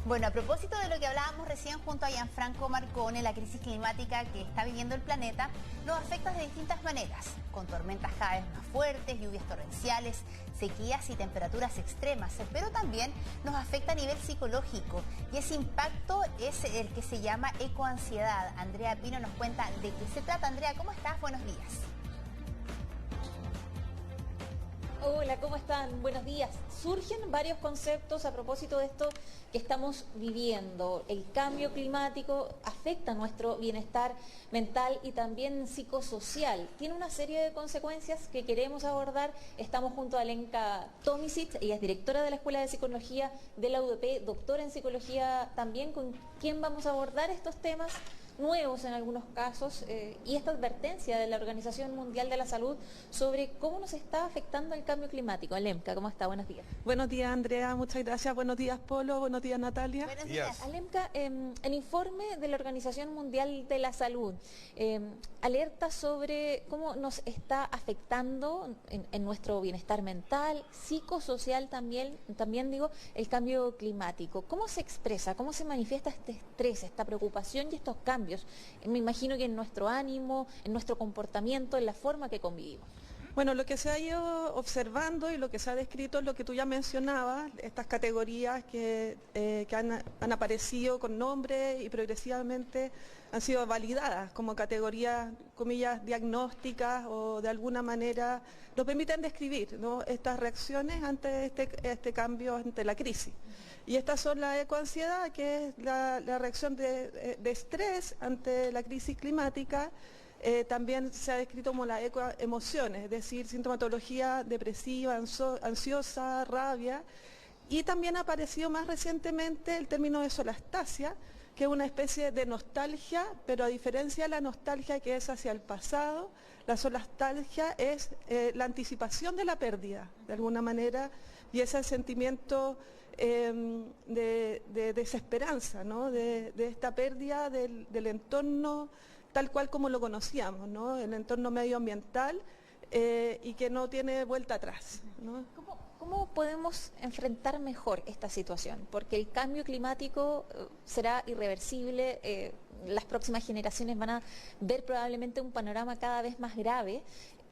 Bueno, a propósito de lo que hablábamos recién junto a Gianfranco Marcone, la crisis climática que está viviendo el planeta nos afecta de distintas maneras, con tormentas cada vez más fuertes, lluvias torrenciales, sequías y temperaturas extremas, pero también nos afecta a nivel psicológico y ese impacto es el que se llama ecoansiedad. Andrea Pino nos cuenta de qué se trata. Andrea, ¿cómo estás? Buenos días. Hola, ¿cómo están? Buenos días. Surgen varios conceptos a propósito de esto que estamos viviendo. El cambio climático afecta nuestro bienestar mental y también psicosocial. Tiene una serie de consecuencias que queremos abordar. Estamos junto a Alenka Tomisic, ella es directora de la Escuela de Psicología de la UDP, doctora en psicología también, con quien vamos a abordar estos temas nuevos en algunos casos y esta advertencia de la Organización Mundial de la Salud sobre cómo nos está afectando el cambio climático. Alemka, ¿cómo está? Buenos días. Buenos días, Andrea, muchas gracias. Buenos días, Polo. Buenos días, Natalia. Buenos días. Alemka, el informe de la Organización Mundial de la Salud alerta sobre cómo nos está afectando en nuestro bienestar mental, psicosocial también digo, el cambio climático. ¿Cómo se expresa, cómo se manifiesta este estrés, esta preocupación y estos cambios? Me imagino que en nuestro ánimo, en nuestro comportamiento, en la forma que convivimos. Bueno, lo que se ha ido observando y lo que se ha descrito es lo que tú ya mencionabas, estas categorías que han aparecido con nombre y progresivamente han sido validadas como categorías, comillas, diagnósticas o de alguna manera nos permiten describir, ¿no?, estas reacciones ante este cambio, ante la crisis. Y estas son la ecoansiedad, que es la reacción de estrés ante la crisis climática. También se ha descrito como las ecoemociones, es decir, sintomatología depresiva, ansiosa, rabia. Y también ha aparecido más recientemente el término de solastasia, que es una especie de nostalgia, pero a diferencia de la nostalgia que es hacia el pasado, la solastalgia es la anticipación de la pérdida, de alguna manera, y ese sentimiento de desesperanza, ¿no?, de esta pérdida del entorno tal cual como lo conocíamos, ¿no?, el entorno medioambiental y que no tiene vuelta atrás, ¿no? ¿Cómo podemos enfrentar mejor esta situación? Porque el cambio climático será irreversible, las próximas generaciones van a ver probablemente un panorama cada vez más grave.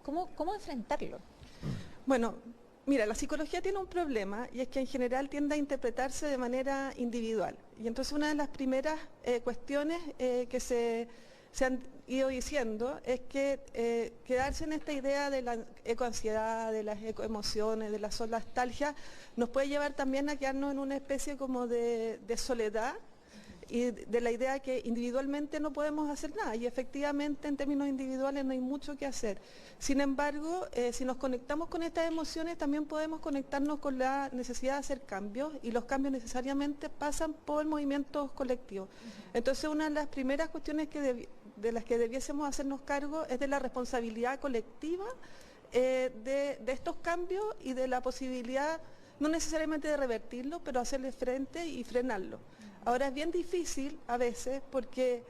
¿Cómo enfrentarlo? Bueno, mira, la psicología tiene un problema y es que en general tiende a interpretarse de manera individual. Y entonces una de las primeras cuestiones que se han ido diciendo es que quedarse en esta idea de la ecoansiedad, de las ecoemociones, de la solastalgia, nos puede llevar también a quedarnos en una especie como de soledad y de la idea que individualmente no podemos hacer nada, y efectivamente en términos individuales no hay mucho que hacer. Sin embargo, si nos conectamos con estas emociones, también podemos conectarnos con la necesidad de hacer cambios, y los cambios necesariamente pasan por movimientos colectivos. Entonces, una de las primeras cuestiones de las que debiésemos hacernos cargo es de la responsabilidad colectiva de estos cambios y de la posibilidad, no necesariamente de revertirlo, pero hacerle frente y frenarlo. Ahora es bien difícil a veces porque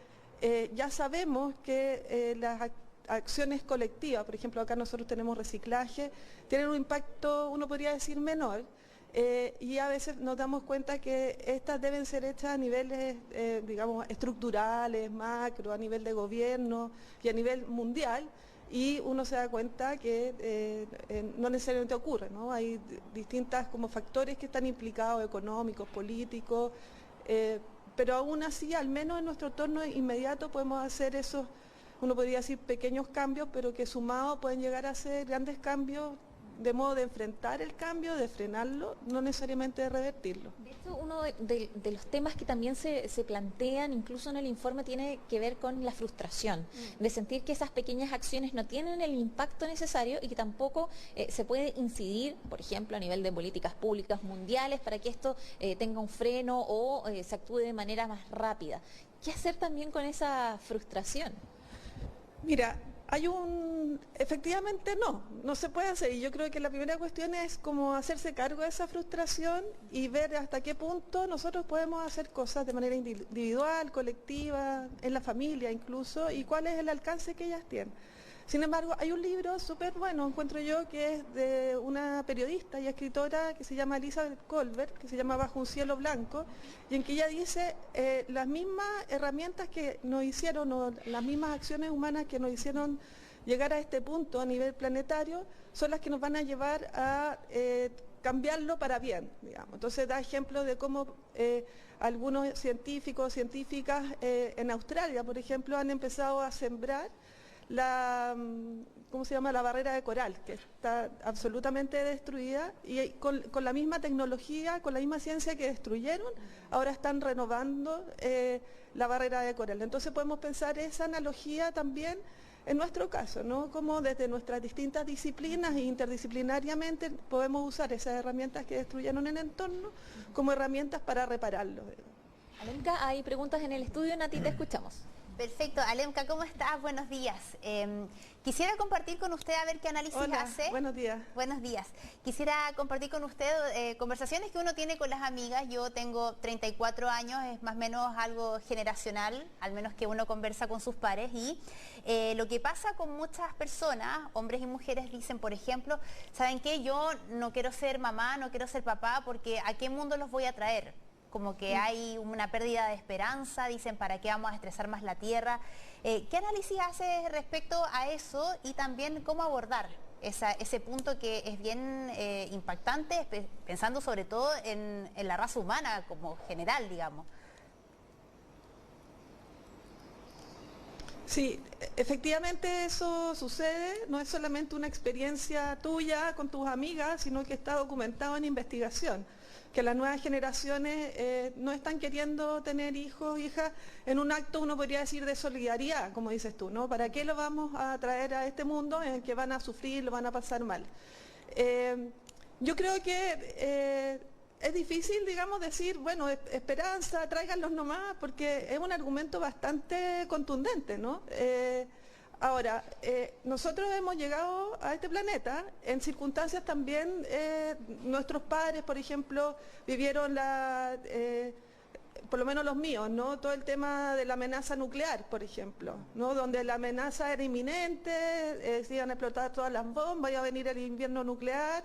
ya sabemos que las acciones colectivas, por ejemplo acá nosotros tenemos reciclaje, tienen un impacto, uno podría decir, menor, y a veces nos damos cuenta que estas deben ser hechas a niveles, digamos, estructurales, macro, a nivel de gobierno y a nivel mundial, y uno se da cuenta que no necesariamente ocurre, ¿no? Hay distintas como factores que están implicados, económicos, políticos, pero aún así, al menos en nuestro entorno inmediato podemos hacer esos, uno podría decir, pequeños cambios, pero que sumados pueden llegar a ser grandes cambios, de modo de enfrentar el cambio, de frenarlo, no necesariamente de revertirlo. De hecho, uno de los temas que también se plantean, incluso en el informe, tiene que ver con la frustración, de sentir que esas pequeñas acciones no tienen el impacto necesario y que tampoco se puede incidir, por ejemplo, a nivel de políticas públicas mundiales para que esto tenga un freno o se actúe de manera más rápida. ¿Qué hacer también con esa frustración? Mira, efectivamente no se puede hacer, y yo creo que la primera cuestión es como hacerse cargo de esa frustración y ver hasta qué punto nosotros podemos hacer cosas de manera individual, colectiva, en la familia incluso, y cuál es el alcance que ellas tienen. Sin embargo, hay un libro súper bueno, encuentro yo, que es de una periodista y escritora que se llama Elizabeth Kolbert, que se llama Bajo un cielo blanco, y en que ella dice las mismas herramientas que nos hicieron, o las mismas acciones humanas que nos hicieron llegar a este punto a nivel planetario, son las que nos van a llevar a cambiarlo para bien, digamos. Entonces da ejemplo de cómo algunos científicos, científicas en Australia, por ejemplo, han empezado a sembrar ¿cómo se llama? La barrera de coral, que está absolutamente destruida, y con la misma tecnología, con la misma ciencia que destruyeron, ahora están renovando la barrera de coral. Entonces podemos pensar esa analogía también en nuestro caso, ¿no? Como desde nuestras distintas disciplinas e interdisciplinariamente podemos usar esas herramientas que destruyeron el entorno como herramientas para repararlo. Alenka, hay preguntas en el estudio, Nati, te escuchamos. Perfecto. Alenka, ¿cómo estás? Buenos días. Quisiera compartir con usted a ver qué análisis Hola, hace. buenos días. Buenos días. Quisiera compartir con usted conversaciones que uno tiene con las amigas. Yo tengo 34 años, es más o menos algo generacional, al menos que uno conversa con sus pares. Y lo que pasa con muchas personas, hombres y mujeres, dicen, por ejemplo, ¿saben qué? Yo no quiero ser mamá, no quiero ser papá, porque ¿a qué mundo los voy a traer? Como que hay una pérdida de esperanza, dicen, ¿para qué vamos a estresar más la tierra? ¿Qué análisis hace respecto a eso y también cómo abordar ese punto que es bien impactante, pensando sobre todo en la raza humana como general, digamos? Sí, efectivamente eso sucede, no es solamente una experiencia tuya con tus amigas, sino que está documentado en investigación, que las nuevas generaciones no están queriendo tener hijos, hijas, en un acto, uno podría decir, de solidaridad, como dices tú, ¿no? ¿Para qué lo vamos a traer a este mundo en el que van a sufrir, lo van a pasar mal? Yo creo que es difícil, digamos, decir, bueno, esperanza, tráiganlos nomás, porque es un argumento bastante contundente, ¿no? Ahora, nosotros hemos llegado a este planeta en circunstancias también, nuestros padres, por ejemplo, vivieron por lo menos los míos, ¿no? Todo el tema de la amenaza nuclear, por ejemplo, ¿no? Donde la amenaza era inminente, se iban a explotar todas las bombas, iba a venir el invierno nuclear,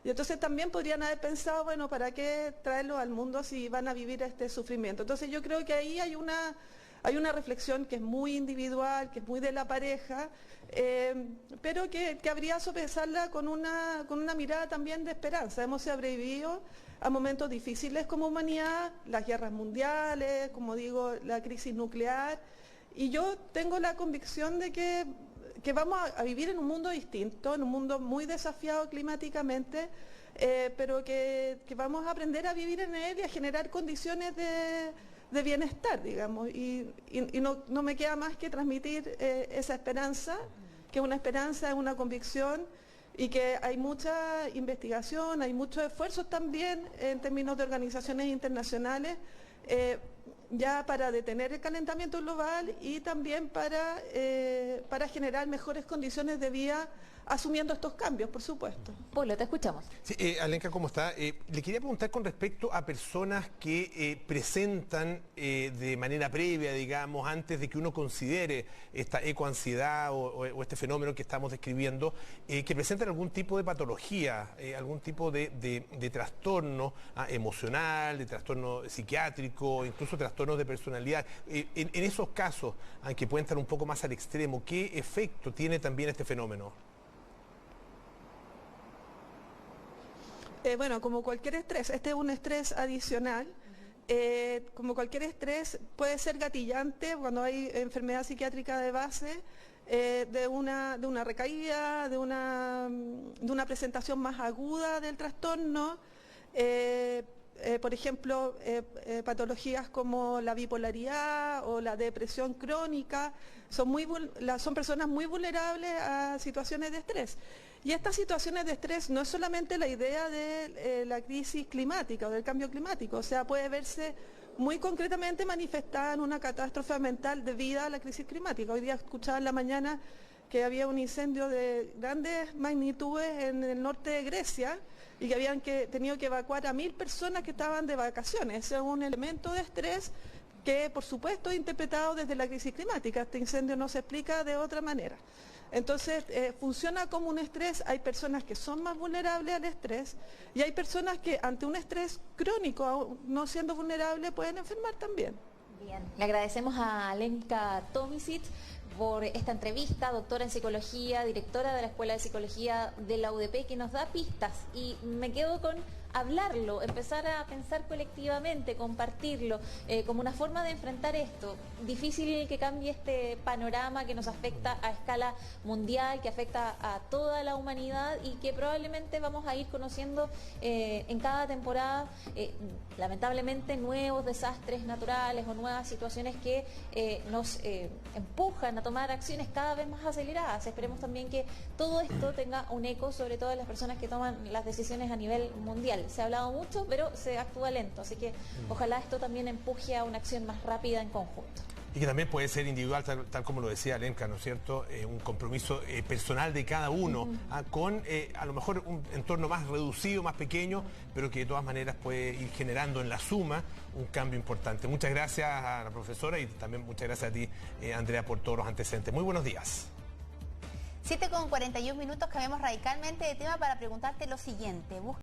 y entonces también podrían haber pensado, bueno, ¿para qué traerlos al mundo si van a vivir este sufrimiento? Entonces yo creo que ahí hay una reflexión que es muy individual, que es muy de la pareja, pero que habría que sopesarla con una mirada también de esperanza. Hemos sobrevivido a momentos difíciles como humanidad, las guerras mundiales, como digo, la crisis nuclear, y yo tengo la convicción de que vamos a vivir en un mundo distinto, en un mundo muy desafiado climáticamente, pero que vamos a aprender a vivir en él y a generar condiciones de bienestar, digamos, y no me queda más que transmitir esa esperanza, que una esperanza es una convicción, y que hay mucha investigación, hay muchos esfuerzos también en términos de organizaciones internacionales, ya para detener el calentamiento global y también para generar mejores condiciones de vida, asumiendo estos cambios, por supuesto. Polo, te escuchamos. Sí, Alenka, ¿cómo está? Le quería preguntar con respecto a personas que presentan de manera previa, digamos, antes de que uno considere esta ecoansiedad o este fenómeno que estamos describiendo, que presentan algún tipo de patología, algún tipo de trastorno emocional, de trastorno psiquiátrico, incluso trastornos de personalidad. En esos casos, aunque pueden estar un poco más al extremo, ¿qué efecto tiene también este fenómeno? Bueno, como cualquier estrés, este es un estrés adicional. Como cualquier estrés puede ser gatillante cuando hay enfermedad psiquiátrica de base, de una recaída, de una presentación más aguda del trastorno. Por ejemplo, patologías como la bipolaridad o la depresión crónica son personas muy vulnerables a situaciones de estrés. Y estas situaciones de estrés no es solamente la idea de la crisis climática o del cambio climático, o sea, puede verse muy concretamente manifestada en una catástrofe mental debida a la crisis climática. Hoy día escuchaba en la mañana que había un incendio de grandes magnitudes en el norte de Grecia y que habían tenido que evacuar a 1000 personas que estaban de vacaciones. Ese es un elemento de estrés que, por supuesto, es interpretado desde la crisis climática. Este incendio no se explica de otra manera. Entonces, funciona como un estrés. Hay personas que son más vulnerables al estrés y hay personas que ante un estrés crónico, aún no siendo vulnerables, pueden enfermar también. Bien, le agradecemos a Alenka Tomisic por esta entrevista, doctora en psicología, directora de la Escuela de Psicología de la UDP, que nos da pistas, y me quedo con hablarlo, empezar a pensar colectivamente, compartirlo, como una forma de enfrentar esto. Difícil que cambie este panorama que nos afecta a escala mundial, que afecta a toda la humanidad y que probablemente vamos a ir conociendo en cada temporada, lamentablemente, nuevos desastres naturales o nuevas situaciones que nos empujan a tomar acciones cada vez más aceleradas. Esperemos también que todo esto tenga un eco, sobre todo en las personas que toman las decisiones a nivel mundial. Se ha hablado mucho, pero se actúa lento, así que ojalá esto también empuje a una acción más rápida en conjunto. Y que también puede ser individual, tal como lo decía Alenka, ¿no es cierto? Un compromiso personal de cada uno, con a lo mejor un entorno más reducido, más pequeño, pero que de todas maneras puede ir generando en la suma un cambio importante. Muchas gracias a la profesora y también muchas gracias a ti, Andrea, por todos los antecedentes. Muy buenos días. 7:41, cambiamos radicalmente de tema para preguntarte lo siguiente.